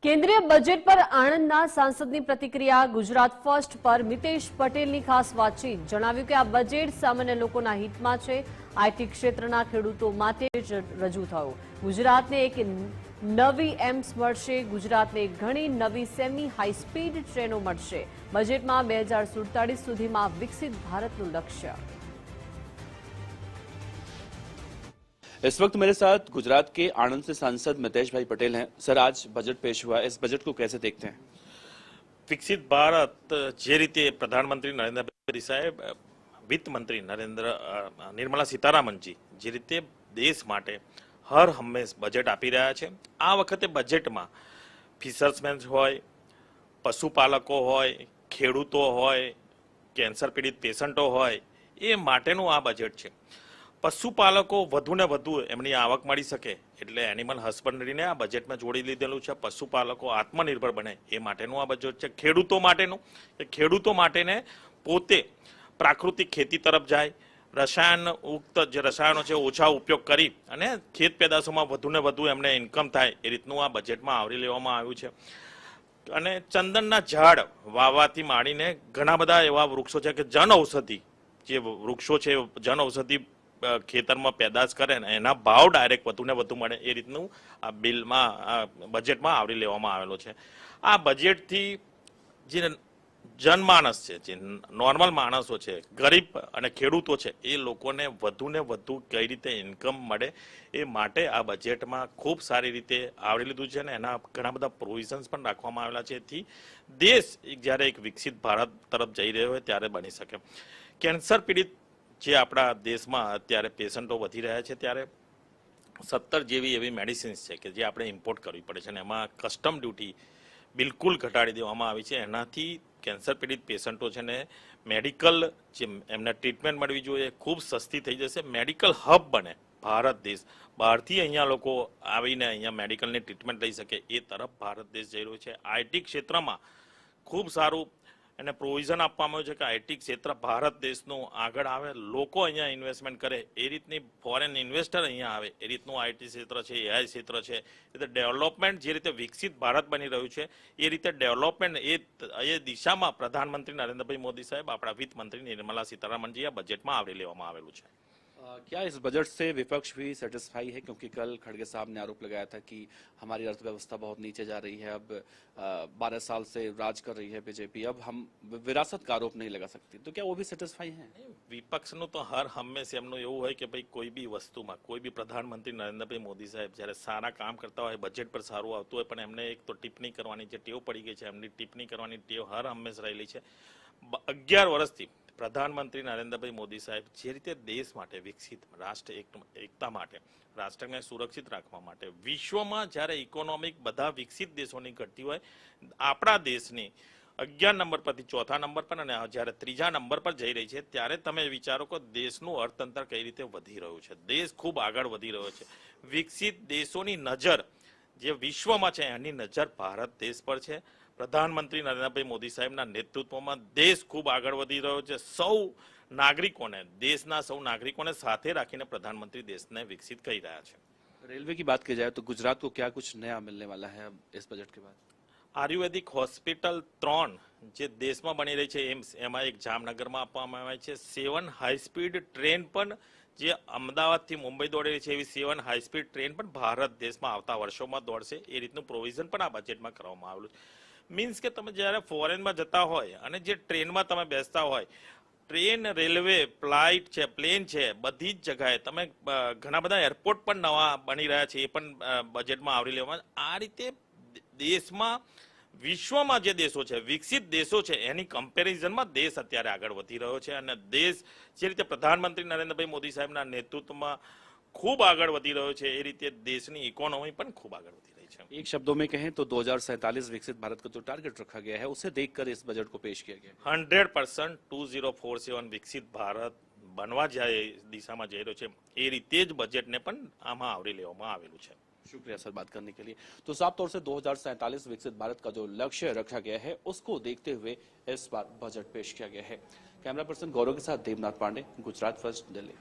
કેન્દ્રીય બજેટ પર આણંદના સાંસદની પ્રતિક્રિયા। ગુજરાત ફર્સ્ટ પર મિતેશ પટેલની ખાસ વાતચીત। જણાવ્યું કે આ બજેટ સામાન્ય લોકોના હિતમાં છે। આઈટી ક્ષેત્રના ખેડૂતો માટે જ રજૂ થયું। ગુજરાતને એક નવી એમ્સ મળશે। ગુજરાતને ઘણી નવી સેમી હાઈ સ્પીડ ટ્રેનો મળશે। બજેટમાં 2047 સુધીમાં વિકસિત ભારતનું લક્ષ્ય। इस वक्त मेरे साथ गुजरात के आणंद से सांसद मितेश भाई पटेल हैं। सर, आज बजट पेश हुआ है, इस बजट को कैसे देखते हैं? વિકસિત ભારત જે રીતે પ્રધાનમંત્રી નરેન્દ્રભાઈ સાહેબ, વિત્ત મંત્રી નિર્મલા સીતારામનજી જે રીતે દેશ માટે હર હંમેશ બજેટ આપી રહ્યા છે, આ વખતે બજેટમાં ફિશર્સમેન હોય, પશુપાલકો હોય, ખેડૂતો હોય, કેન્સર પીડિત પેશન્ટો હોય, એ માટેનું આ બજેટ છે। પશુપાલકો વધુ ને વધુ એમની આવક મળી શકે એટલે એનિમલ હસબન્ડરીને આ બજેટમાં જોડી લીધેલું છે। પશુપાલકો આત્મનિર્ભર બને એ માટેનું આ બજેટ છે। ખેડૂતો માટેનું કે ખેડૂતો માટેને પોતે પ્રાકૃતિક ખેતી તરફ જાય, રસાયણયુક્ત જે રસાયણો છે ઓછા ઉપયોગ કરી અને ખેત પેદાશોમાં વધુ ને વધુ એમને ઇન્કમ થાય એ રીતનું આ બજેટમાં આવરી લેવામાં આવ્યું છે। અને ચંદનના ઝાડ વાવવાથી માંડીને ઘણા બધા એવા વૃક્ષો છે કે જન ઔષધિ જે વૃક્ષો છે જન ઔષધિ ખેતરમાં પેદાશ કરે ને એના ભાવ ડાયરેક્ટ વધુ ને વધુ મળે એ રીતનું આ બિલમાં બજેટમાં આવરી લેવામાં આવેલો છે। આ બજેટથી જે જનમાનસ છે, જે નોર્મલ માણસો છે, ગરીબ અને ખેડૂતો છે, એ લોકોને વધુ ને વધુ કઈ રીતે ઇન્કમ મળે એ માટે આ બજેટમાં ખૂબ સારી રીતે આવરી લીધું છે અને એના ઘણા બધા પ્રોવિઝન્સ પણ રાખવામાં આવેલા છે, જેથી દેશ જ્યારે એક વિકસિત ભારત તરફ જઈ રહ્યો હોય ત્યારે બની શકે। કેન્સર પીડિત જે આપણા દેશમાં અત્યારે પેશન્ટો વધી રહ્યા છે ત્યારે 17 જેવી એવી મેડિસિન્સ છે કે જે આપણે ઇમ્પોર્ટ કરવી પડે છે અને એમાં કસ્ટમ ડ્યુટી બિલકુલ ઘટાડી દેવામાં આવી છે। એનાથી કેન્સર પીડિત પેશન્ટો છે ને મેડિકલ જે એમને ટ્રીટમેન્ટ મળવી જોઈએ ખૂબ સસ્તી થઈ જશે। મેડિકલ હબ બને ભારત દેશ, બહારથી અહીંયા લોકો આવીને અહીંયા મેડિકલની ટ્રીટમેન્ટ લઈ શકે એ તરફ ભારત દેશ જઈ રહ્યો છે। આઈટી ક્ષેત્રમાં ખૂબ સારું એને પ્રોવિઝન આપવામાં આવ્યું છે કે આઈટી ક્ષેત્ર ભારત દેશનું આગળ આવે, લોકો અહીંયા ઇન્વેસ્ટમેન્ટ કરે એ રીતની ફોરેન ઇન્વેસ્ટર અહીંયા આવે એ રીતનું આઈટી ક્ષેત્ર છે, એઆઈ ક્ષેત્ર છે। એટલે ડેવલપમેન્ટ જે રીતે વિકસિત ભારત બની રહ્યું છે એ રીતે ડેવલપમેન્ટ એ દિશામાં પ્રધાનમંત્રી નરેન્દ્રભાઈ મોદી સાહેબ, આપણા વિત્ત મંત્રી નિર્મલા સીतारमण આ બજેટમાં આવરી લેવામાં આવેલું છે। क्या इस बजट से विपक्ष भी सेटिस्फाई है? क्योंकि कल खड़गे साहब ने आरोप लगाया था कि हमारी अर्थव्यवस्था बहुत नीचे जा रही है, अब 12 साल से राज कर रही है बीजेपी, अब हम विरासत का आरोप नहीं लगा सकती, तो क्या वो भी सेटिस्फाई है? વિપક્ષનું તો હર હંમેશા એમનું એવું હોય કે ભાઈ કોઈ બી વસ્તુમાં કોઈ બી પ્રધાનમંત્રી નરેન્દ્રભાઈ મોદી સાહેબ જ્યારે સારા કામ કરતા હોય, બજેટ પર સારું આવતું હોય, પણ એમને એક તો ટિપ્પણી કરવાની જે ટેવ પડી ગઈ છે, એમની ટિપ્પણી કરવાની ટેવ હર હંમેશ રહેલી છે। 11 વર્ષથી પ્રધાનમંત્રી નરેન્દ્રભાઈ મોદી સાહેબ જે રીતે દેશ માટે વિકસિત રાષ્ટ્ર એકતા માટે, રાષ્ટ્રને સુરક્ષિત રાખવા માટે, વિશ્વમાં જ્યારે ઇકોનોમિક બધા વિકસિત દેશોની ઘટતી હોય, આપણા દેશની 11 નંબર પરથી 4થા નંબર પર અને જ્યારે 3જા નંબર પર જઈ રહી છે ત્યારે તમે વિચારો કે દેશનું અર્થતંત્ર કઈ રીતે વધી રહ્યું છે, દેશ ખૂબ આગળ વધી રહ્યો છે। વિકસિત દેશોની નજર જે વિશ્વમાં છે એની નજર ભારત દેશ પર છે। પ્રધાનમંત્રી નરેન્દ્રભાઈ મોદી સાહેબના નેતૃત્વમાં દેશ ખૂબ આગળ વધી રહ્યો છે। સૌ નાગરિકોને, દેશના સૌ નાગરિકોને સાથે રાખીને પ્રધાનમંત્રી દેશને વિકસિત કરી રહ્યા છે। रेलवे की बात की जाए तो गुजरात को क्या कुछ नया मिलने वाला है अब इस बजट के बाद? આયુર્વેદિક હોસ્પિટલ 3 જે દેશમાં બની રહી છે એમ્સ, એમાં એક જામનગરમાં આપવામાં આવે છે। 7 હાઈ સ્પીડ ટ્રેન પણ જે અમદાવાદથી મુંબઈ દોડી રહી છે એવી 7 હાઈ સ્પીડ ટ્રેન પણ ભારત દેશમાં આવતા વર્ષોમાં દોડશે એ રીતનું પ્રોવિઝન પણ આ બજેટમાં કરવામાં આવેલું છે। મીન્સ કે તમે જ્યારે ફોરેનમાં જતા હોય અને જે ટ્રેનમાં તમે બેસતા હોય, ટ્રેન, રેલવે, ફ્લાઇટ છે, પ્લેન છે, બધી જ જગાએ તમે ઘણા બધા એરપોર્ટ પણ નવા બની રહ્યા છે એ પણ બજેટમાં આવરી લેવામાં। આ રીતે દેશમાં વિશ્વમાં જે દેશો છે, વિકસિત દેશો છે, એની કમ્પેરિઝનમાં દેશ અત્યારે આગળ વધી રહ્યો છે અને દેશ જે રીતે પ્રધાનમંત્રી નરેન્દ્રભાઈ મોદી સાહેબના નેતૃત્વમાં ખૂબ આગળ વધી રહ્યો છે એ રીતે દેશની ઇકોનોમી પણ ખૂબ આગળ વધી રહી છે। एक शब्दों में कहें तो 2047 विकसित भारत का जो टारगेट रखा गया है उसे देखकर इस बजट को पेश किया गया। 100% 2047 विकसित भारत બનવા જાય દિશામાં જઈ રહ્યો છે એ રીતે જ બજેટને પણ આમાં આવરી લેવામાં આવેલું છે। शुक्रिया सर बात करने के लिए। तो साफ तौर से 2047 विकसित भारत का जो लक्ष्य रखा गया है उसको देखते हुए इस बार बजट पेश किया गया है। कैमरा पर्सन गौरव के साथ देवनाथ पांडे, गुजरात फर्स्ट, दिल्ली।